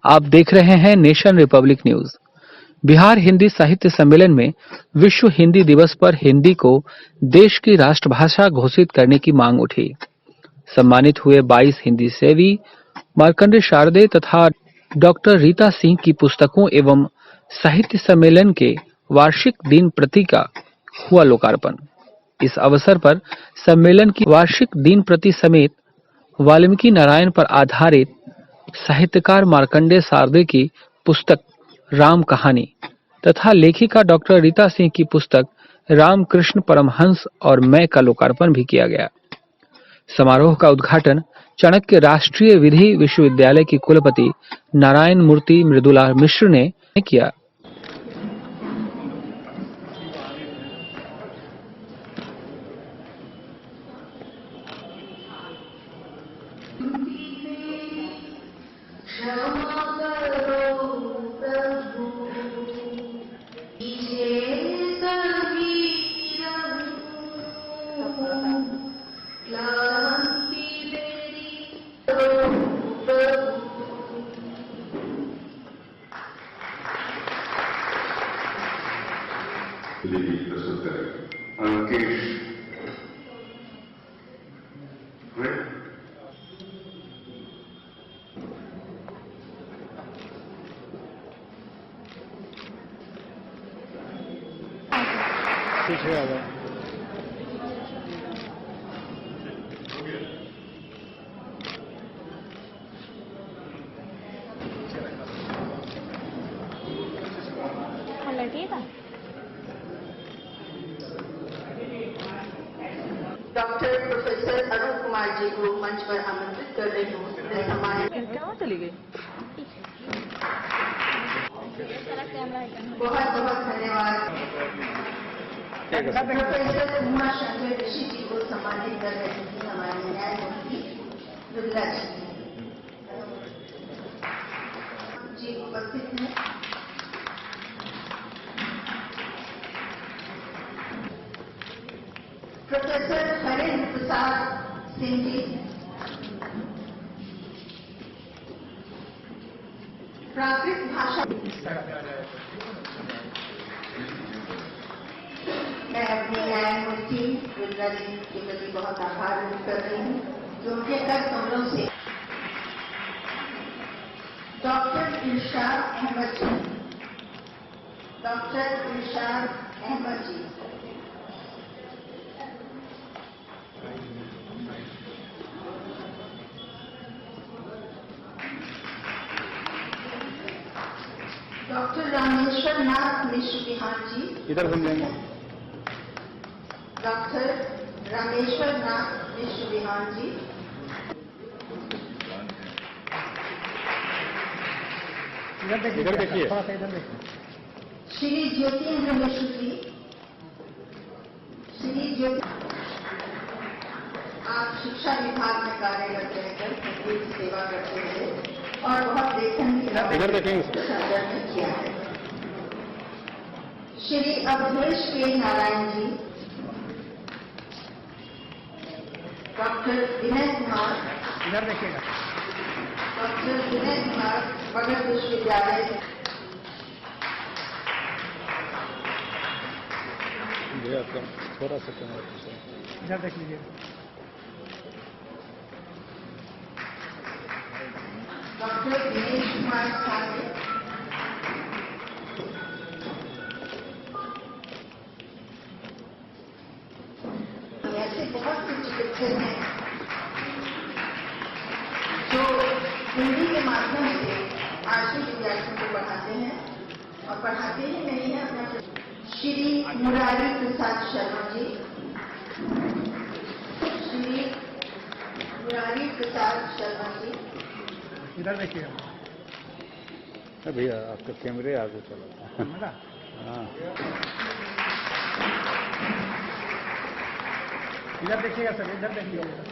आप देख रहे हैं nation Republic news. Bihar Hindi साहित्य सम्मेलन में विश्व हिंदी दिवस पर हिंदी को देश की राष्ट्रभाषा घोषित करने की मांग उठी। सम्मानित हुए 22 हिंदी सेवी मार्कंडेय शारदे तथा डॉक्टर रीता सिंह की पुस्तकों एवं साहित्य सम्मेलन के वार्षिक दिन प्रति का हुआ लोकार्पण। इस अवसर पर सम्मेलन की वार्षिक दिन प्रति समेत वाल्मीकि नारायण पर आधारित साहित्यकार मार्कंडेय शारदे की पुस्तक राम कहानी तथा लेखिका डॉक्टर रीता सिंह की पुस्तक रामकृष्ण परमहंस और मैं का लोकार्पण भी किया गया। समारोह का उद्घाटन चाणक्य राष्ट्रीय विधि विश्वविद्यालय की कुलपति नारायण मूर्ति मृदुला मिश्र ने किया। प्रस्तुत करें अंकेश पीछे आ गया। लगेगा। डॉक्टर प्रोफेसर अरुण कुमार जी को मंच पर आमंत्रित कर रही हूँ। कहाँ चली गई? बहुत बहुत धन्यवाद। प्रोफेसर उमा शंकर ऋषि जी को सम्मानित कर रहे हैं हमारे न्यायमूर्ति बिरला जी उपस्थित हैं। प्रोफेसर हरेंद्र प्रसाद सिंह जी, प्राकृत भाषा। मैं अपनी न्यायमूर्ति बिरला जी के प्रति बहुत आभार व्यक्त कर रही हूँ जो उनके कर कमलों से डॉक्टर इरशाद अहमद जी, डॉक्टर इरशाद अहमद जी, डॉक्टर रामेश्वर नाथ मिश्र बिहार जी, इधर घूम लेंगे। डॉक्टर रामेश्वर नाथ मिश्र बिहार जी, इधर देखिए। श्री ज्योतिन्द्र मिश्र जी, श्री ज्योति, आप शिक्षा विभाग में कार्यरत रहकर देश सेवा करते हैं और बहुत लेखन की संदर्भ में किया है। श्री अवधेश के नारायण जी, डॉक्टर विनय कुमार, इधर देखिएगा। डॉक्टर विनय कुमार मगध विश्वविद्यालय, थोड़ा सा इधर देख लीजिए। डॉक्टर दिनेश कुमार सागे, ऐसे बहुत से चिकित्सक हैं जो हिंदी के माध्यम से आज के विद्यार्थियों को पढ़ाते हैं और पढ़ाते ही नहीं है अपना। श्री मुरारी प्रसाद शर्मा जी, श्री मुरारी प्रसाद शर्मा जी, इधर देखिएगा। भैया आपका कैमरे आगे चला। हाँ, इधर देखिएगा सर, इधर देखिएगा।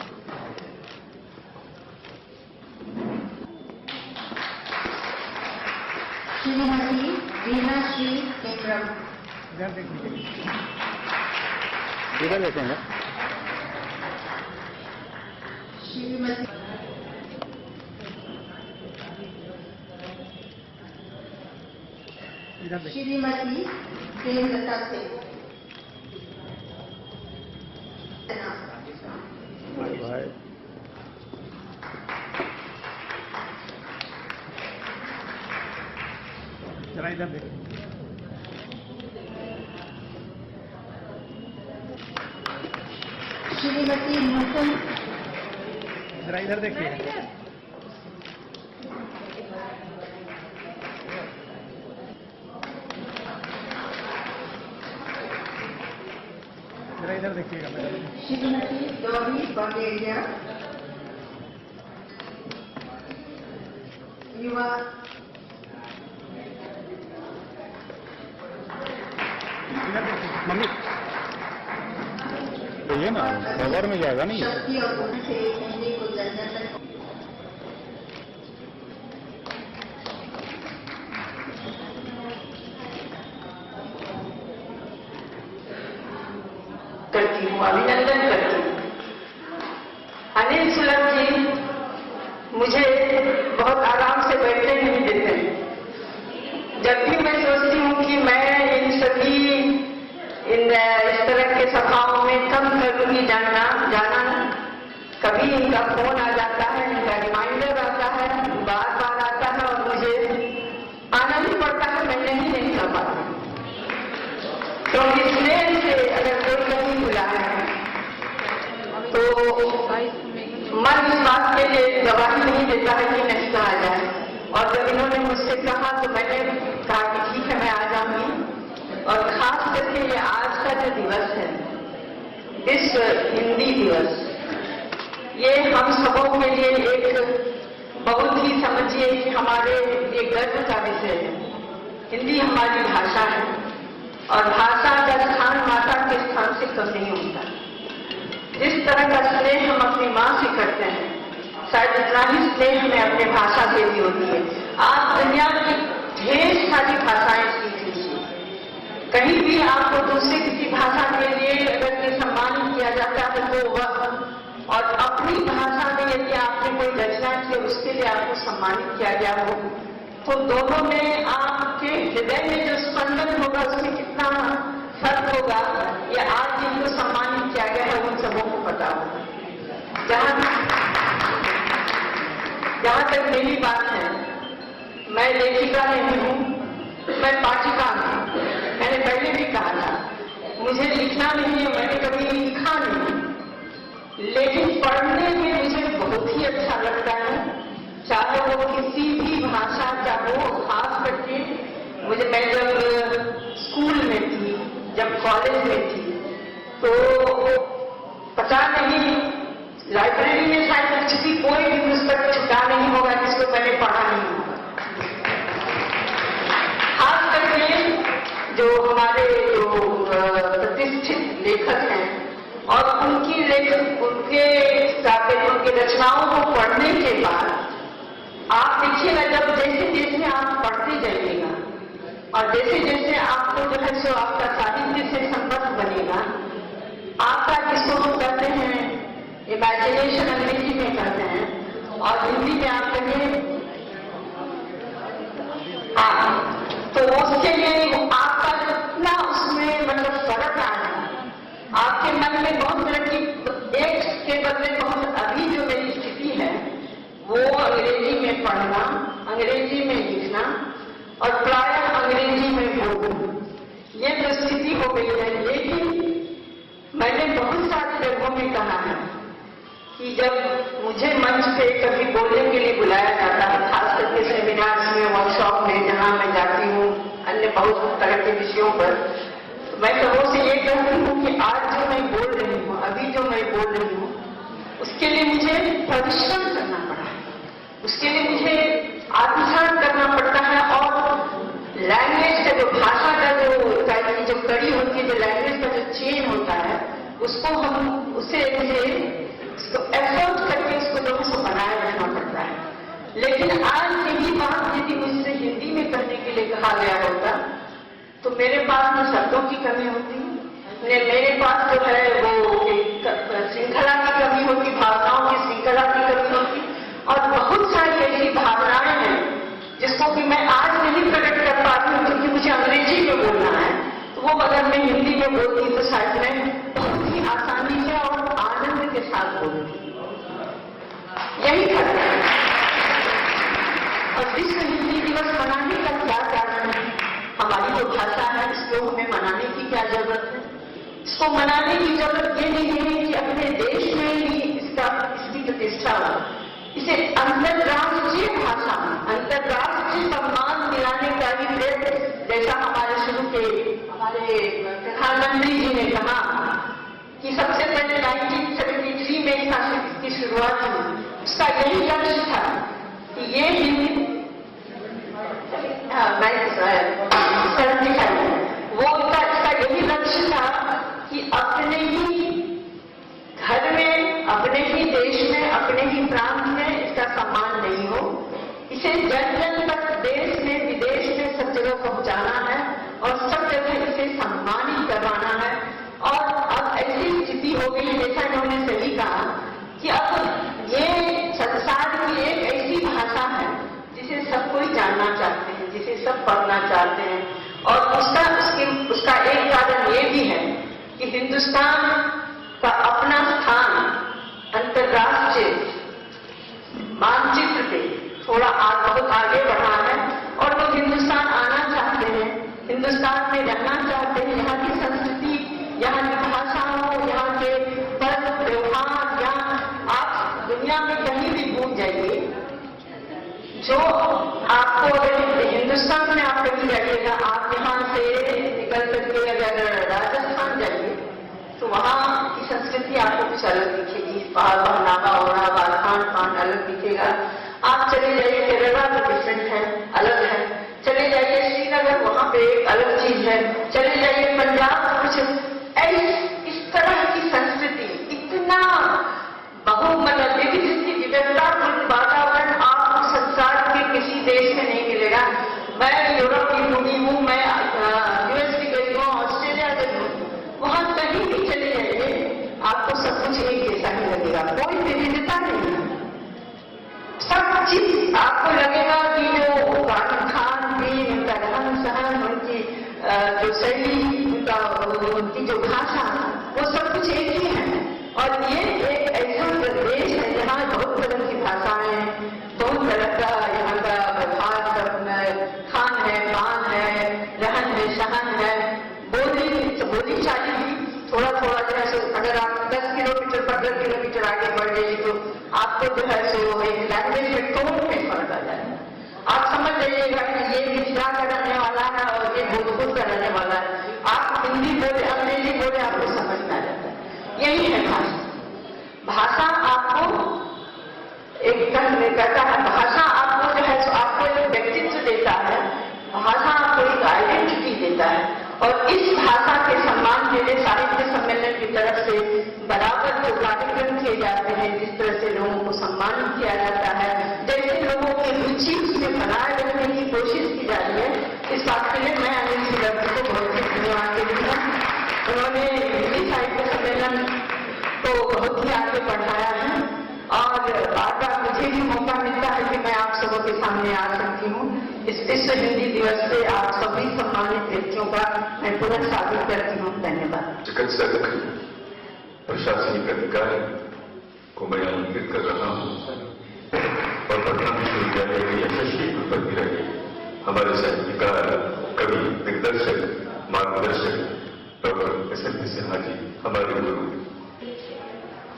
श्रीमती वीना श्री केक्रम, इधर देख लीजिए। इधर देखेंगे। श्रीमती इधर देखिए श्रीमती प्रेमलता सिंह। भाई जरा इधर देखिए श्रीमती मुकुंद। जरा इधर देखिए जरा इधर देखिएगा मैडम। श्रीमती गौरी बगेरिया। युवा इधर देखिए मम्मी तो ये ना कवर में जाएगा नहीं शक्ति और गुण से हिंदी को जन्नत तक करती हूँ, अभिनंदन करती हूँ। अनिल सुलभ जी मुझे बहुत आराम से बैठने नहीं देते हैं। जब भी मैं सोचती हूँ कि मैं इन सभी इस तरह के सभाओं में कम करूंगी जाना कभी इनका फोन आ जाता है, इनका रिमाइंडर आता है, बार बार आता है और मुझे आना भी पड़ता है, मैं नहीं कर पाती। तो इसलिए से अगर कोई नहीं बुलाया तो मन इस बात के लिए गवाही नहीं देता है कि नहीं कहा जाए। और जब इन्होंने मुझसे कहा तो मैंने कहा कि ठीक है मैं आ जाऊंगी। और खास करके ये आज का जो दिवस है, विश्व हिंदी दिवस, ये हम सबों के लिए एक बहुत ही समझिए कि हमारे लिए गर्व का विषय है। हिंदी हमारी भाषा है और भाषा का स्थान माता के स्थान से कम नहीं होता। जिस तरह का स्नेह हम अपनी माँ से करते हैं, शायद इतना ही स्नेह हमें अपने भाषा से भी होती है। आप दुनिया की ढेर सारी भाषाएं सीख लीजिए, कहीं भी आपको दूसरे किसी भाषा के लिए अगर ये सम्मान किया जाता है तो वह, और अपनी भाषा में यदि आपने कोई रचना की उसके लिए आपको सम्मानित किया गया हो, तो दोनों में आपके हृदय में जो स्पंदन होगा उसमें कितना फर्क होगा, ये आज जिनको सम्मानित किया गया है उन सबों को पता होगा। जहां तक मेरी बात है, मैं लेखिका नहीं हूं, मैं पाठिका हूं। मैंने पहले भी कहा था मुझे लिखना नहीं है, मैंने कभी लिखा नहीं, लेकिन पढ़ने में मुझे बहुत ही अच्छा लगता है। चाहे वो किसी भी भाषा का हो, खास करके मुझे, मैं जब स्कूल में थी, जब कॉलेज में थी, तो पता नहीं लाइब्रेरी में शायद कुछ भी कोई भी पुस्तक छुटा नहीं होगा जिसको मैंने पढ़ा नहीं होगा। खास करके जो हमारे प्रतिष्ठित लेखक हैं और उनकी उनके रचनाओं को पढ़ने के बाद आप देखिएगा, जब जैसे जैसे आप पढ़ते जाइएगा और जैसे जैसे आपको जो है सो आपका साहित्य से संपर्क बनेगा, आपका जिसको हम कहते हैं इमेजिनेशन अंग्रेजी में कहते हैं और हिंदी में आप कहें, तो उसके लिए आपका कितना उसमें मतलब फर्क आना, आपके मन में बहुत तरह की एक के बदले बहुत, अभी जो मेरी स्थिति है वो अंग्रेजी में पढ़ना, अंग्रेजी में लिखना और प्रायः अंग्रेजी में बोलना, ये तो स्थिति हो गई है। लेकिन मैंने बहुत सारे जगहों में कहा है कि जब मुझे मंच पे कभी बोलने के लिए बुलाया जाता है, खास करके सेमिनार में, वर्कशॉप में, जहां मैं जाती हूँ अन्य बहुत तरह के विषयों पर, तो मैं सबों से ये कहती हूँ कि आज जो मैं बोल रही हूँ, अभी जो मैं बोल रही हूँ, उसके लिए मुझे परिश्रम करना पड़ा है, उसके लिए मुझे आत्मसात करना पड़ता है। और लैंग्वेज का जो भाषा का जो कड़ी होती है, जो लैंग्वेज का जो चेन होता है, उसको हम उसे मुझे एफर्ट करके उसको जो उसको बनाए रखना पड़ता है। लेकिन आज यही बात यदि मुझसे हिंदी में करने के लिए कहा गया होता तो मेरे पास न शब्दों की कमी होती, न मेरे पास जो है वो श्रृंखला की कमी होती, भावनाओं की श्रृंखला की कमी होती, और बहुत सारी ऐसी भावनाएं हैं जिसको कि मैं आज नहीं प्रकट कर पाती हूँ क्योंकि मुझे वो अगर मैं हिंदी में बोलती तो शायद मैं बहुत ही आसानी से और आनंद के साथ बोलती। यही फर्क है। और विश्व हिंदी दिवस मनाने का क्या कारण है? हमारी जो भाषा है इसको हमें मनाने की क्या जरूरत है? इसको मनाने की जरूरत ये नहीं है कि अपने देश में ही इसकी प्रतिष्ठा हो। इसे अंतर्राष्ट्रीय भाषा, अंतर्राष्ट्रीय सम्मान दिलाने का ही प्रयत्न, जैसा हमारे शुरू के हमारे प्रधानमंत्री जी ने कहा कि सबसे पहले 1973 में इसकी शुरुआत हुई। उसका यही लक्ष्य था कि ये हिंदी इसका यही लक्ष्य था कि अपने ही घर में, अपने ही देश में, अपने ही प्रांत में इसका सम्मान नहीं हो। इसे जन जन तक, देश में विदेश में सब जगह पहुंचाना है और सब जगह इसे सम्मानित करवाना है। और अब ऐसी स्थिति हो गई, जैसा इन्होंने सही कहा, कि अब ये संसार की एक ऐसी भाषा है जिसे सब कोई जानना चाहते हैं, जिसे सब पढ़ना चाहते हैं। और उसका एक कारण ये भी है कि हिंदुस्तान का अपना स्थान अंतर्राष्ट्रीय मानचित्र पे थोड़ा बहुत आगे बढ़ा है और लोग हिंदुस्तान आना चाहते हैं, हिंदुस्तान में रहना चाहते हैं। यहाँ की संस्कृति, यहाँ की भाषाओं, यहाँ के पर्व त्योहार, यहाँ आप दुनिया में कहीं भी घूम जाइए, जो आपको अगर हिंदुस्तान में आप कहीं जाइएगा, आप यहाँ से निकल करके अगर राजस्थान जाइए तो वहाँ की संस्कृति आपको कुछ अलग दिखेगी। पहनावा ओढ़ावा, खान पान अलग दिखेगा। आप चले जाइए केरला तो डिफरेंट है, अलग है। चले जाइए श्रीनगर, वहाँ पे एक अलग चीज है। चले जाइए पंजाब, कुछ इस तरह की संस्कृति, इतना बहुमत विविधतापूर्ण वातावरण आपको संसार के किसी देश में नहीं मिलेगा। मैं यूरोप की घूमी हूँ, मैं यूएस की गई हूँ, ऑस्ट्रेलिया गई हूँ, वहां कहीं भी चले जाइए आपको सब कुछ एक जैसा ही लगेगा, कोई विविधता नहीं है। सब चीज आपको लगेगा कि जो खान पीन, उनका रहन सहन, उनकी जो शैली, उनकी जो भाषा, वो सब कुछ एक ही है। और ये एक ऐसा प्रदेश है जहाँ बहुत तरह की भाषाएं, बहुत तरह का यहाँ का व्यवहार, खान है, पान है, रहन है, सहन है, बोली चाली भी थोड़ा थोड़ा जैसे अगर आप 10 किलोमीटर 15 किलोमीटर आगे बढ़ जाइए तो आपको जो है सो एक लैंग्वेज में टोन में फर्क आ जाएगा। आप समझ जाइएगा कि ये मिथिला का रहने वाला है और ये भोजपुर का रहने वाला है। आप हिंदी बोले, अंग्रेजी बोले, आपको समझ में आ जाता है। यही है भाषा। भाषा आपको एक कहता है, भाषा आपको जो है सो आपको एक व्यक्तित्व देता है, भाषा आपको एक आइडेंटिटी देता है। और इस भाषा के सम्मान के लिए साहित्य सम्मेलन की तरफ से बराबर जो कार्यक्रम किए जाते हैं, जिस तरह से लोगों को सम्मानित किया जाता है, जैसे लोगों की रुचि उसमें बनाए रखने की कोशिश की जा रही है, इस बात के लिए मैं अनिल सुलभ को बहुत ही धन्यवाद देती हूँ। उन्होंने हिंदी साहित्य सम्मेलन को बहुत ही आगे बढ़ाया है और बार बार मुझे भी मौका मिलता है कि मैं आप सबों के सामने आ सकती हूँ। इस विश्व हिंदी दिवस पे आप सभी सम्मानित व्यक्तियों का मैं पुनः स्वागत करती हूँ। धन्यवाद। चिकित्सक प्रशासनिक अधिकारी को मैं आमंत्रित कर रहा हूँ और पटना विश्वविद्यालय के यशस्वी कुलपति रहे हमारे साहित्यकार, कवि, दिग्दर्शक, मार्गदर्शक डॉक्टर एस.एन. सिन्हा जी, हमारे गुरु।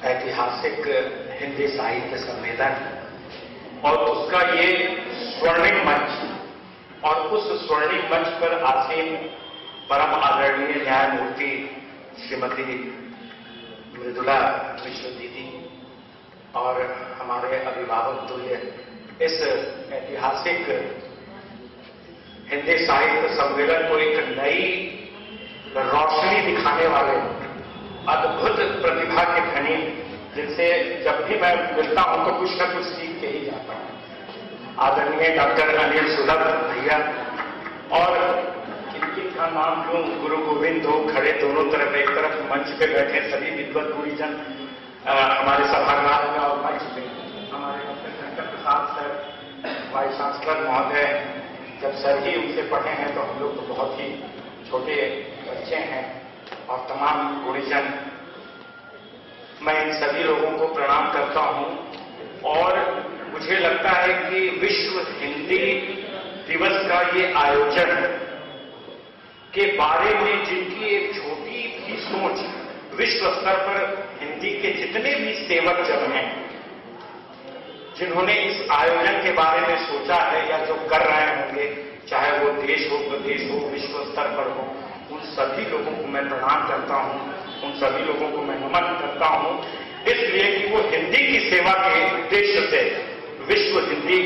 ऐतिहासिक हिंदी साहित्य सम्मेलन और उसका ये स्वर्णिम मंच और उस स्वर्णिम मंच पर आसीन परम आदरणीय न्यायमूर्ति श्रीमती मृदुला मिश्र दीदी और हमारे अभिभावक तुल्य इस ऐतिहासिक हिंदी साहित्य सम्मेलन को एक नई रोशनी दिखाने वाले अद्भुत प्रतिभा के धनी, जिनसे जब भी मैं मिलता हूं तो कुछ न कुछ सीख के ही जाता हूं, आदरणीय डॉक्टर अनिल सुलभ भैया। और इनका नाम क्यों, गुरु गोविंद हो खड़े दोनों तरफ, एक तरफ मंच पे बैठे सभी विद्वत गुरुजन हमारे सभागार में और मंच पे हमारे doctor Shankar Prasad sir, vice chancellor महोदय, जब सर ही उनसे पढ़े हैं तो हम लोग तो बहुत ही छोटे बच्चे हैं और तमाम गुणीजन, मैं इन सभी लोगों को प्रणाम करता हूं। और मुझे लगता है कि विश्व हिंदी दिवस का ये आयोजन के बारे में जिनकी एक छोटी भी सोच विश्व स्तर पर हिंदी के जितने भी सेवक जन हैं, जिन्होंने इस आयोजन के बारे में सोचा है या जो कर रहे होंगे, चाहे वो देश हो, प्रदेश हो, विश्व स्तर पर हो, उन सभी लोगों को मैं प्रणाम करता हूं, उन सभी लोगों को मैं नमन करता हूं, इसलिए कि वो हिंदी की सेवा के उद्देश्य से विश्व हिंदी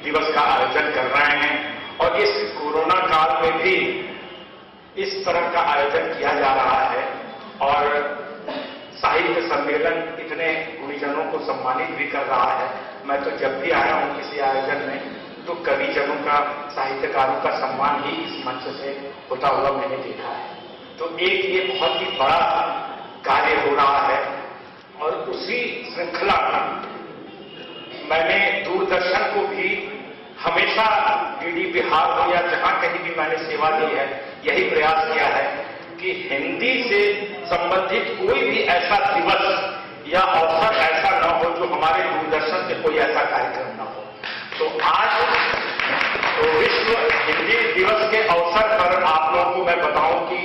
दिवस का आयोजन कर रहे हैं। और इस कोरोना काल में भी इस तरह का आयोजन किया जा रहा है और साहित्य सम्मेलन इतने गुणीजनों को सम्मानित भी कर रहा है। मैं तो जब भी आया हूं किसी आयोजन में तो कवि जनों का, साहित्यकारों का सम्मान ही इस मंच से होता हुआ मैंने देखा है। तो एक ये बहुत ही बड़ा कार्य हो रहा है। और उसी श्रृंखला में मैंने दूरदर्शन को भी हमेशा डीडी बिहार हो या जहां कहीं भी मैंने सेवा दी है, यही प्रयास किया है कि हिंदी से संबंधित कोई भी ऐसा दिवस या अवसर ऐसा न हो जो हमारे दूरदर्शन से कोई ऐसा कार्यक्रम न हो। तो आज तो विश्व हिंदी दिवस के अवसर पर आप लोगों को मैं बताऊं कि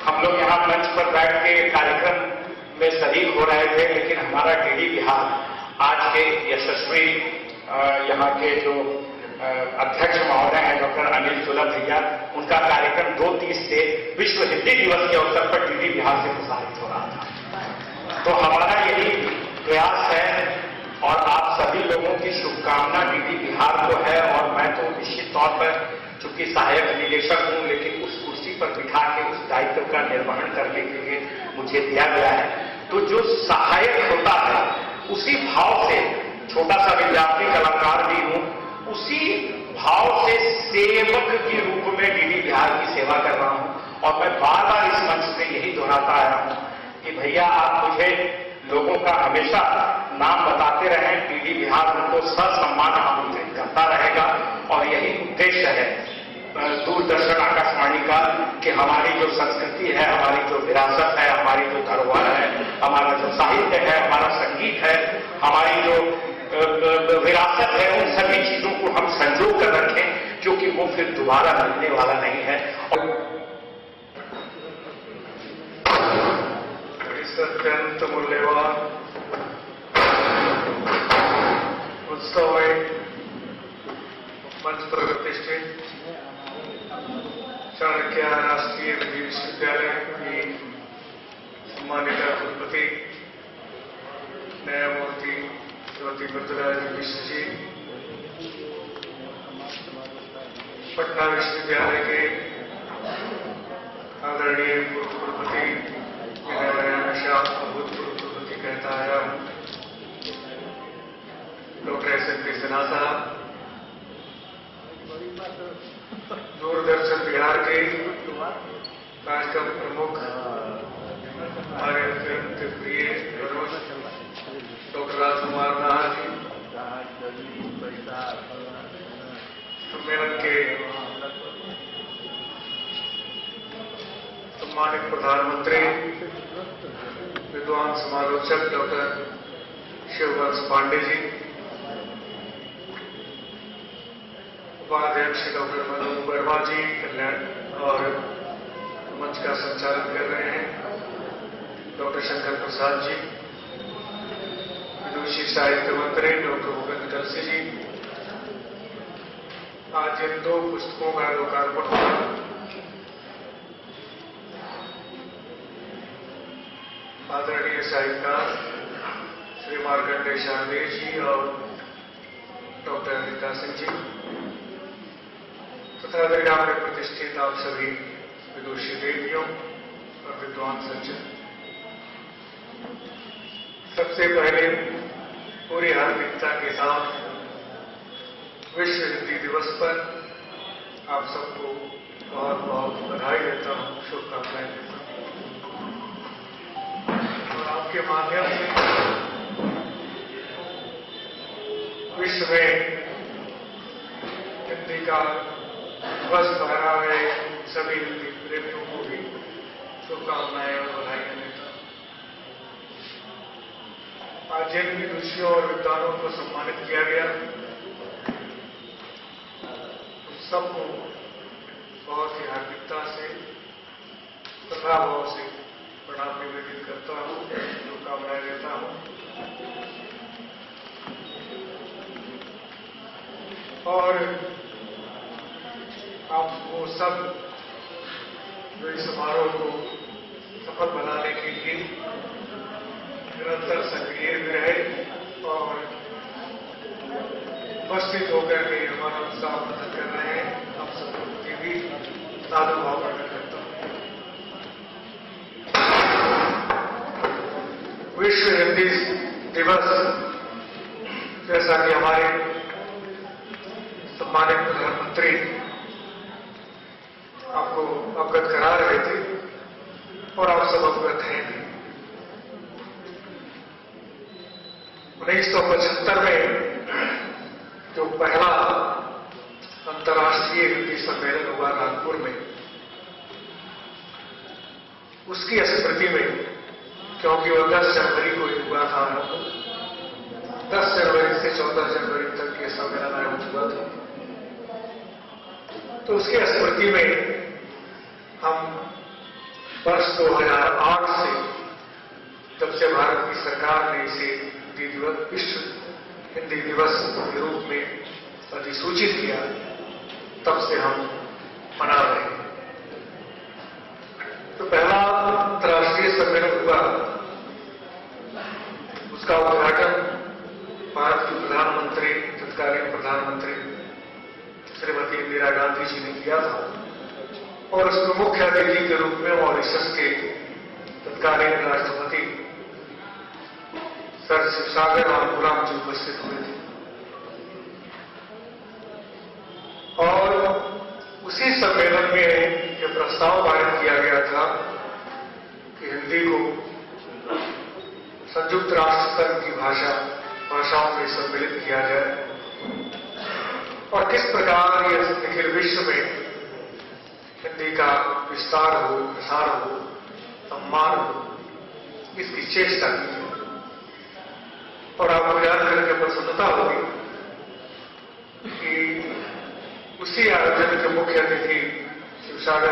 हम लोग यहाँ मंच पर बैठ के कार्यक्रम में शरीक हो रहे थे, लेकिन हमारा डीडी बिहार आज के यशस्वी यहाँ के जो अध्यक्ष महोदय हैं डॉक्टर अनिल सुलभ भैया, उनका कार्यक्रम 2:30 से विश्व हिंदी दिवस के अवसर पर डीडी बिहार से प्रसारित हो रहा था। तो हमारा यही प्रयास है और आप सभी लोगों की शुभकामना डीडी बिहार को है। और मैं तो निश्चित तौर पर चूंकि सहायक निदेशक हूं, लेकिन उस कुर्सी पर बिठा के उस दायित्व का निर्वहन करने के लिए मुझे दिया गया है। तो जो सहायक होता है उसी भाव से, छोटा सा विद्यार्थी कलाकार भी हूं, उसी भाव से सेवक के रूप में डीडी बिहार की सेवा कर रहा हूं। और मैं बार बार इस मंच से यही दोहराता आया हूं कि भैया आप मुझे लोगों का हमेशा नाम बताते रहें, डीडी बिहार उनको ससम्मान आमंत्रित करता रहेगा। और यही उद्देश्य है दूरदर्शन आकाशवाणी का कि हमारी जो संस्कृति है, हमारी जो विरासत है, हमारी जो धरोहर है, हमारा जो साहित्य है, हमारा संगीत है, हमारी जो विरासत है, उन सभी चीजों को हम संजो कर रखें, क्योंकि वो फिर दोबारा मिलने वाला नहीं है। और इस अत्यंत मूल्यवान उत्सव में मंच पर प्रतिष्ठित चाणक्य राष्ट्रीय विधि विश्वविद्यालय की सम्मानित कुलपति न्यायमूर्ति श्रीमती मृदुलाजी मिश्र जी, पटना विश्वविद्यालय के आदरणीय पूर्व कुलपति, मैं हमेशा भूतपूर्व कुलपति कहता आया हूं, डॉक्टर एस.एन.पी. सिन्हा साहब, दूरदर्शन बिहार के कार्यक्रम प्रमुख हमारे अत्यंत प्रिय डॉक्टर राजकुमार नाहर जी, सम्मेलन के सम्मानित प्रधानमंत्री, विद्वान समालोचक डॉक्टर शिववंश पांडे जी, उपाध्यक्ष डॉक्टर मनु वर्मा जी कल्याण और मंच का संचालन कर रहे हैं डॉक्टर शंकर प्रसाद जी, विदुषी साहित्य मंत्री डॉक्टर भूपेंद्र कलसी जी। आज इन 2 पुस्तकों का लोकार्पण हुआ। आदरणीय साहित्यकार श्री मार्कंडेय शानवीर जी और डॉक्टर अनिता सिंह जी तथा दरगाह में प्रतिष्ठित आप सभी विदुषी देवियों और विद्वान सज्जन, सबसे पहले पूरी हार्दिकता के साथ विश्व हिंदी दिवस पर आप सबको बहुत बहुत बधाई देता हूं, शुभकामनाएं देता हूं। और आपके माध्यम से विश्व में हिंदी का दिवस मना रहे सभी हिंदी प्रेमियों को भी शुभकामनाएं और बधाइयां देता हूं। आज जिन विदुषियों और विद्वानों को सम्मानित किया गया, उस सबको बहुत ही हार्दिकता से, श्रद्धाभाव से प्रणाम निवेदित करता हूं, शुभकामनाएं देता हूं। और आप वो सब जो इस समारोह को सफल बनाने के लिए निरंतर सक्रिय भी रहे और उपस्थित होकर के हमारा उत्साह प्रकट कर रहे हैं, आप सबको भी साधु भाव प्रकट करता हूं। विश्व हिंदी दिवस, जैसा कि हमारे सम्मानित प्रधानमंत्री आपको अवगत करा रहे थे और आप सब अवगत हैं भी। 1975 में जो पहला अंतर्राष्ट्रीय हिंदी सम्मेलन हुआ नागपुर में, उसकी स्मृति में, क्योंकि वो 10 जनवरी को ही हुआ था, 10 जनवरी से 14 जनवरी तक ये सम्मेलन आयोजित हुआ था, तो उसकी स्मृति में हम वर्ष 2008 से, जब से भारत की सरकार ने इसे विश्व हिंदी दिवस के रूप में अधिसूचित किया, तब से हम मना रहे हैं। तो पहला अंतर्राष्ट्रीय सम्मेलन हुआ, उसका उद्घाटन भारत की प्रधानमंत्री, तत्कालीन प्रधानमंत्री श्रीमती इंदिरा गांधी जी ने किया था और उसमें मुख्य अतिथि के रूप में मॉरिशस के तत्कालीन राष्ट्रपति सर शिवसागर रामपुराम जी उपस्थित हुए थे। और उसी सम्मेलन में यह प्रस्ताव पारित किया गया था कि हिंदी को संयुक्त राष्ट्र संघ की भाषाओं में सम्मिलित किया जाए और किस प्रकार यह निखिल विश्व में हिंदी का विस्तार हो, प्रसार हो, सम्मान हो, इसकी चेष्टा की जाए। और आपको याद करके प्रसन्नता होगी कि उसी आयोजन के मुख्य अतिथि शिवसागर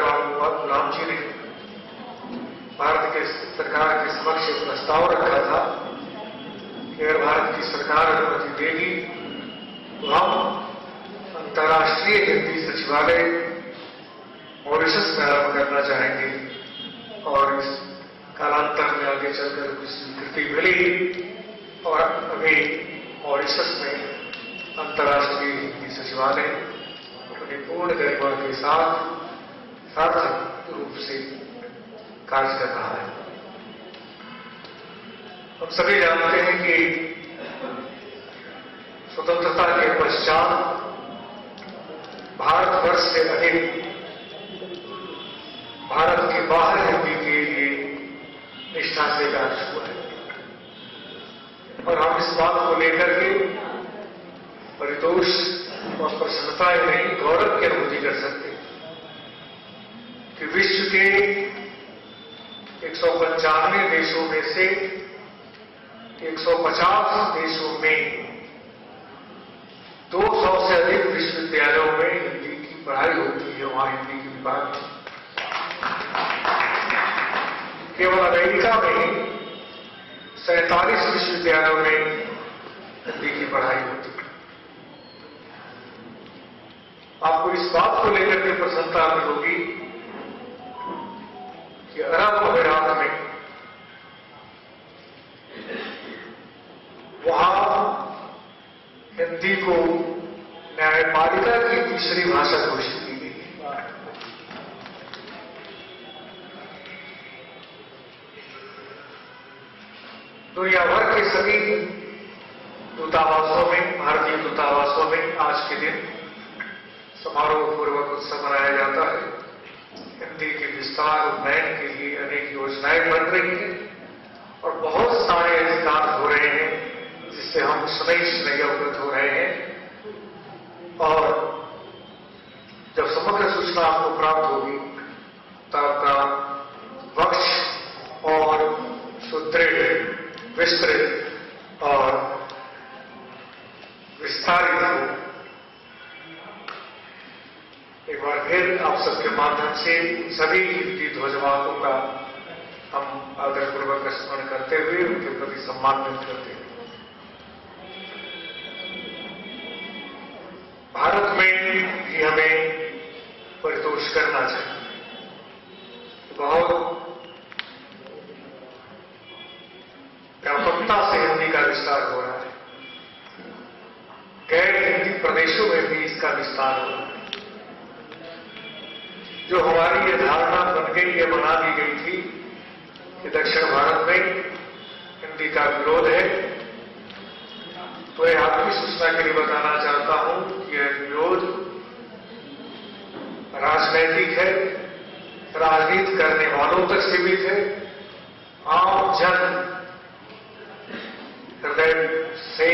राम जी ने भारत के सरकार के समक्ष एक प्रस्ताव रखा था कि अगर भारत की सरकार अनुमति देगी तो हम अंतर्राष्ट्रीय हिंदी सचिवालय मॉरिशस में आरंभ करना चाहेंगे। और इस कालांतर में आगे चलकर कुछ स्वीकृति मिली और अभी मॉरिशस में अंतर्राष्ट्रीय हिंदी सचिवालय अपनी पूर्ण गरिमा के साथ सार्थक रूप से कार्य कर रहा है। हम सभी जानते हैं कि स्वतंत्रता के पश्चात भारतवर्ष से अधिक भारत के बाहर हिंदी के लिए निष्ठा से कार्य हुआ है और हम इस बात को लेकर के परितोष और प्रसन्नता नहीं, गौरव की अनुभूति कर सकते कि विश्व के 195 देशों में से 150 देशों में 200 से अधिक विश्वविद्यालयों में हिंदी की पढ़ाई होती है, वहां हिंदी की विभाग है। केवल अमेरिका में 47 विश्वविद्यालयों में हिंदी की पढ़ाई होती है। आपको इस बात को लेकर के प्रसन्नता होगी कि अरब अमीरात में वहां हिंदी को न्यायपालिका की तीसरी भाषा घोषित की गई है। दुनिया भर के सभी दूतावासों में, भारतीय दूतावासों में आज के दिन समारोह पूर्वक उत्सव मनाया जाता है। हिंदी के विस्तार उन्नयन के लिए अनेक योजनाएं बन रही हैं और बहुत सारे अधिकार हो रहे हैं जिससे हम शनैः अवगत हो रहे हैं। और जब समग्र सूचना आपको प्राप्त होगी तो आपका वक्त सारी को एक बार फिर आप सबके माध्यम से सभी हिंदी ध्वजवाहकों का हम आदरपूर्वक स्मरण करते हुए उनके प्रति सम्मान व्यक्त करते हुए भारत में भी हमें परितोष करना चाहिए। बहुत व्यापकता से हिंदी का विस्तार हो रहा है, गैर हिंदी प्रदेशों में भी इसका विस्तार हो रहा है। जो हमारी ये धारणा बन गई, ये बना दी गई थी कि दक्षिण भारत में हिंदी का विरोध है, तो यह आपकी सूचना के लिए बताना चाहता हूं कि यह विरोध राजनैतिक है, राजनीति करने वालों तक सीमित है। आम जन हृदय से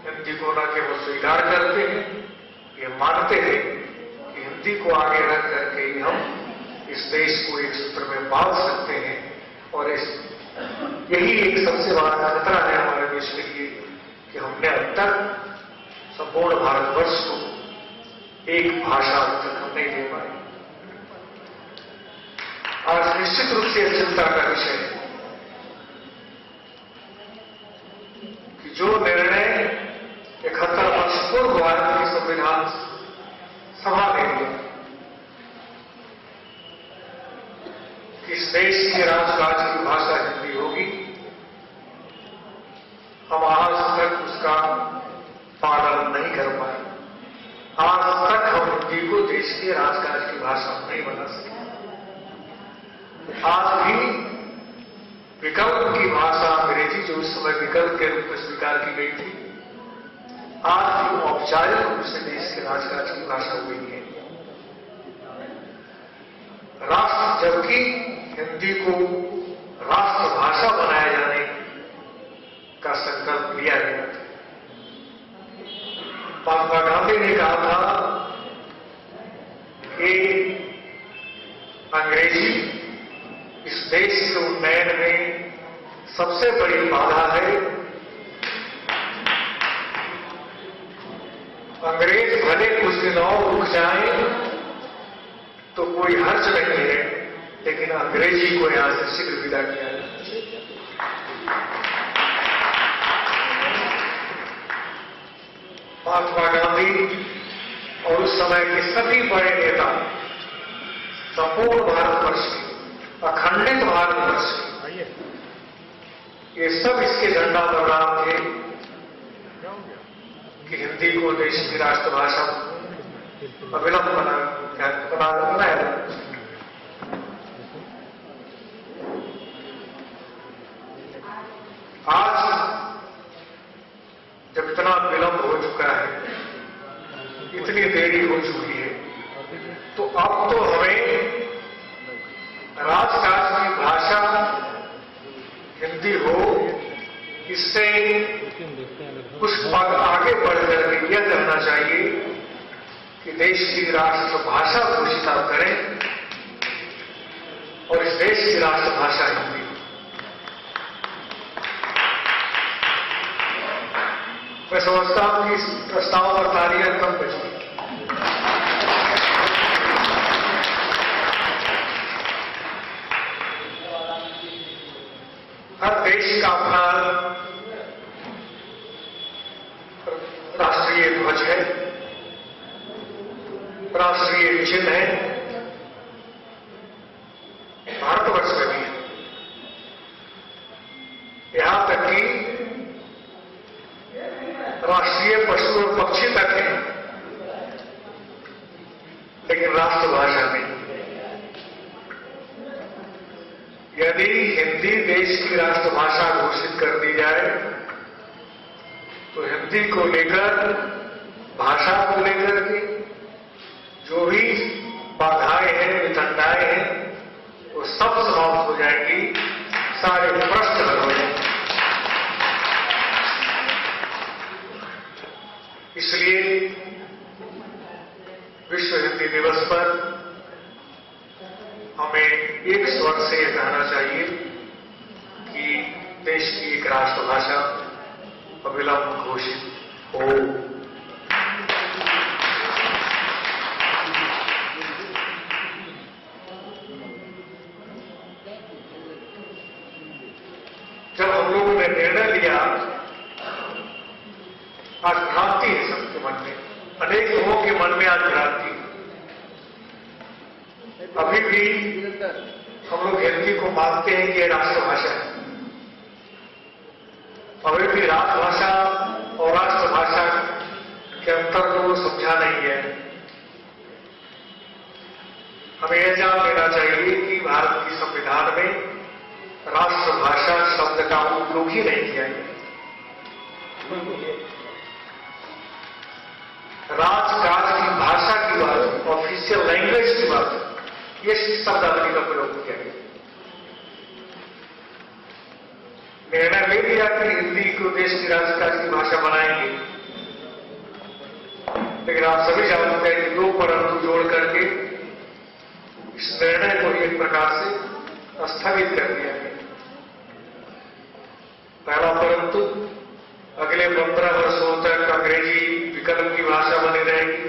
हिंदी को न केवल स्वीकार करते हैं, ये मानते हैं कि हिंदी को आगे रख करके ही हम इस देश को एक सूत्र में बांध सकते हैं। और यही एक सबसे बड़ा खतरा है हमारे देश के लिए कि हमने अब तक संपूर्ण भारतवर्ष को एक भाषा अब तक हम नहीं दे पाए। आज निश्चित रूप से चिंता का विषय है कि जो निर्णय 71 वर्ष पूर्व भारत की संविधान सभा ने लिया कि इस देश की राजकाज की भाषा हिंदी होगी, हम आज तक उसका पालन नहीं कर पाए। आज तक हम हिंदी को देश के राजकाज की भाषा नहीं बना सके। आज भी विकल्प की भाषा अंग्रेजी, जो उस समय विकल्प के रूप में स्वीकार की गई थी, आज भी औपचारिक रूप से देश के राजकाज की भाषा हुई है। राष्ट्र, जबकि हिंदी को राष्ट्रभाषा बनाए जाने का संकल्प लिया गया था। महात्मा गांधी ने कहा था कि अंग्रेजी इस देश के उन्नयन में सबसे बड़ी बाधा है। अंग्रेज भले कुछ दिन और रुक जाएं तो कोई हर्ज नहीं है, लेकिन अंग्रेजी को यहां से शीघ्र विदा किया जाए। महात्मा गांधी और उस समय के सभी बड़े नेता संपूर्ण भारतवर्ष के, अखंडित भारतवर्ष के, ये सब इसके झंडा प्रणाम थे कि हिंदी को देश की राष्ट्रभाषा अविलंब बनाया। आज जब इतना विलंब हो चुका है, इतनी देरी हो चुकी है, तो अब तो हमें राजकाज की भाषा हिंदी हो, इससे कुछ पग आगे बढ़कर के यह करना चाहिए कि देश की राष्ट्रभाषा घोषित आप करें और इस देश की राष्ट्रभाषा हिंदी। मैं समझता हूं कि इस प्रस्ताव पर तालियां कम बची। हर देश का अपना राष्ट्रीय ध्वज है, राष्ट्रीय चिन्ह है, भारतवर्ष में भी है। यहां तक कि राष्ट्रीय पशु और पक्षी तक है, लेकिन राष्ट्रभाषा नहीं। यदि हिंदी देश की राष्ट्रभाषा घोषित कर दी जाए तो हिंदी को लेकर, भाषा को लेकर के जो भी बाधाएं हैं, वितंडाएं हैं, वो सब समाप्त हो जाएंगी, सारे प्रश्न हल हो जाएंगे। इसलिए विश्व हिंदी दिवस पर हमें एक स्वर से यह कहना चाहिए कि देश की एक राष्ट्रभाषा अविलंब घोषित ओम। जब हम लोगों ने निर्णय लिया, आज भ्रांति है सबके मन में, अनेक लोगों के मन में आज भ्रांति। अभी भी हम लोग हिंदी को मानते हैं कि ये राष्ट्रभाषा है। अभी भी राजभाषा और राष्ट्रभाषा के अंतर को समझा नहीं है। हमें यह जान लेना चाहिए कि भारत की संविधान में राष्ट्रभाषा शब्द का उपयोग ही नहीं किया गया। राजकाज की भाषा की बात, ऑफिशियल लैंग्वेज की बात, ये शब्दावली का प्रयोग किया गया। निर्णय ले लिया कि हिंदी को देश की राजकाज की भाषा बनाएंगे, लेकिन आप सभी जानते हैं कि 2 परंतु जोड़ करके इस निर्णय को एक प्रकार से स्थगित कर दिया गया। पहला परंतु, अगले 15 वर्षों तक अंग्रेजी विकल्प की भाषा बनी रहेगी।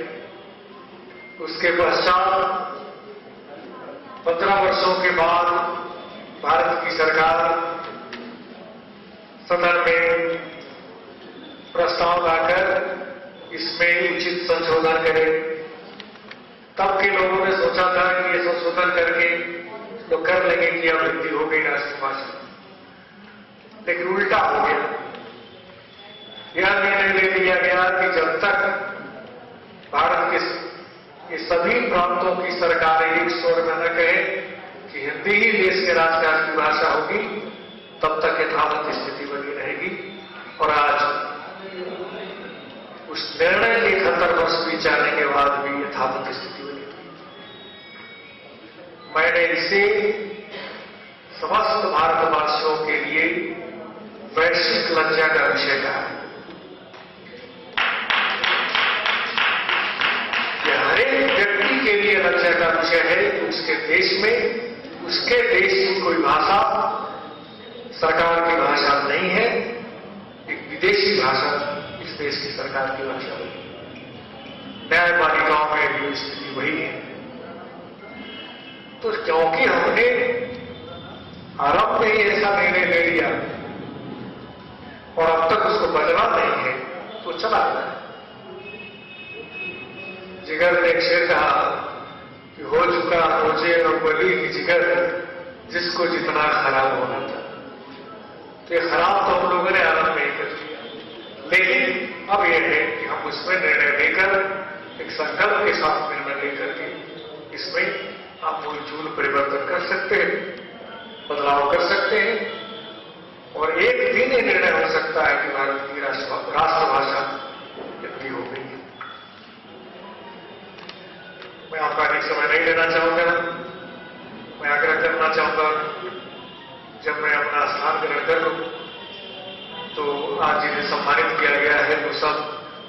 उसके पश्चात 15 वर्षों के बाद भारत की सरकार सदन में प्रस्ताव लाकर इसमें उचित संशोधन करे। तब के लोगों ने सोचा था कि ये संशोधन करके तो कर लेंगे कि अब हिंदी हो गई राष्ट्रभाषा, लेकिन उल्टा हो गया। यह निर्णय ले लिया गया कि जब तक भारत के सभी प्रांतों की सरकारें एक स्वर में न कहें कि हिंदी ही देश के राजकाज की भाषा होगी, तब तक यथावत स्थिति बनी रहेगी। और आज उस निर्णय के 71 वर्ष बीत जाने के बाद भी यथावत स्थिति बनी। मैंने इसे समस्त भारतवासियों के लिए वैश्विक लज्जा का विषय कहा है। यह हर एक व्यक्ति के लिए लज्जा का विषय है कि उसके देश में उसके देश की कोई भाषा सरकार की भाषा नहीं है, एक विदेशी भाषा इस देश की सरकार की भाषा है। न्यायपालिकाओं में भी स्थिति वही है। तो क्योंकि हमने आरंभ में ही ऐसा निर्णय ले लिया और अब तक उसको बदला नहीं है, तो चला गया। जिगर ने एक शेर कहा कि हो चुका मुझे और बली की जिगर जिसको जितना खराब होना था। तो ये खराब तो हम लोगों ने आरंभ में ही कर लिया, लेकिन अब यह है कि हम उसमें निर्णय लेकर एक संकल्प के साथ निर्णय लेकर के इसमें आप मूलचूल परिवर्तन कर सकते हैं, बदलाव कर सकते हैं। और एक दिन ये निर्णय हो सकता है कि भारत की राष्ट्रभाषा हिंदी हो गई। मैं आपका अधिक समय नहीं लेना चाहूंगा। मैं आग्रह करना चाहूंगा, जब मैं अपना स्थान ग्रहण कर लूं तो आज जिन्हें सम्मानित किया गया है वो सब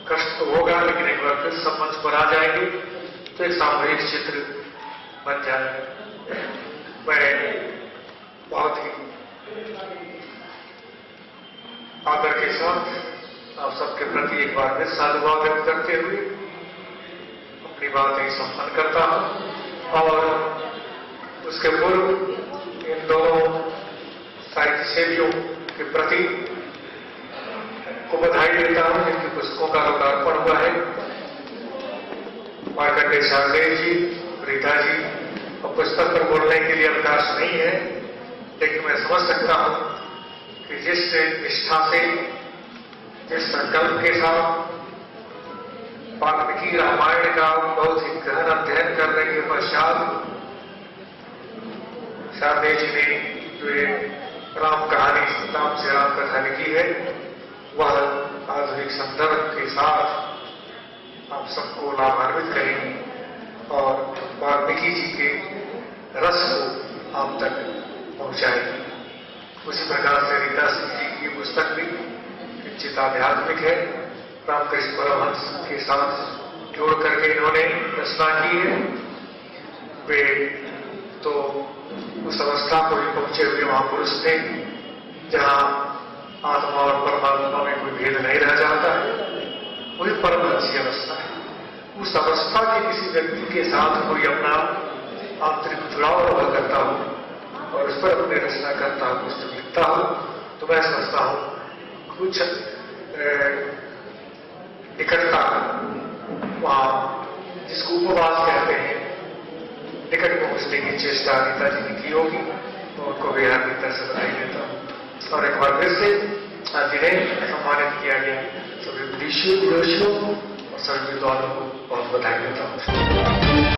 कष्ट तो होगा, लेकिन एक बार फिर सब मंच पर आ जाएंगे तो एक सामूहिक चित्र बन जाएगा। मैं बहुत ही आदर के साथ आप सबके प्रति एक बार फिर साधुवाद व्यक्त करते हुए अपनी बातें संपन्न करता हूं और उसके पूर्व इन दोनों साहित्य सेवियों के प्रति को बधाई देता हूं जिनकी पुस्तकों का लोकार्पण हुआ है। मार्कंडेय शारदेय जी, रीता जी, और पुस्तक पर बोलने के लिए अवकाश नहीं है, लेकिन मैं समझ सकता हूं कि जिस निष्ठा से, जिस संकल्प के साथ वाल्मीकि रामायण का बहुत ही गहन अध्ययन करने के पश्चात शारदेय जी ने जो राम कहानी, राम से राम कथा लिखी है, वह आधुनिक संदर्भ के साथ आप सबको लाभान्वित करेंगी और वाल्मीकि जी के रस को आप तक पहुंचाएगी। उसी प्रकार से रीता सिंह जी की पुस्तक भी निश्चित आध्यात्मिक है। रामकृष्ण परमहंस के साथ जोड़ करके इन्होंने रचना की है। वे तो उस अवस्था को ही पहुंचे हुए महापुरुष थे जहां आत्मा और परमात्मा में कोई भेद नहीं रह जाता है। वही परमहंसी अवस्था है। उस अवस्था के किसी व्यक्ति के साथ कोई अपना आंतरिक जुड़ाव अनुभव करता हूं और उस पर अपनी रचना करता हूं, पुस्तक लिखता हूं, तो मैं समझता हूं कुछ निकटता वहां जिसको उपवास कहते हैं, निकट पहुंचने की चेष्टा नेताजी ने की होगी, तो उनको भी हार्दिकता से बधाई देता हूं। और एक बार फिर से आज जिन्हें सम्मानित किया गया सभी विदेशियों और सभी विद्वानों को बहुत बधाई देता हूं।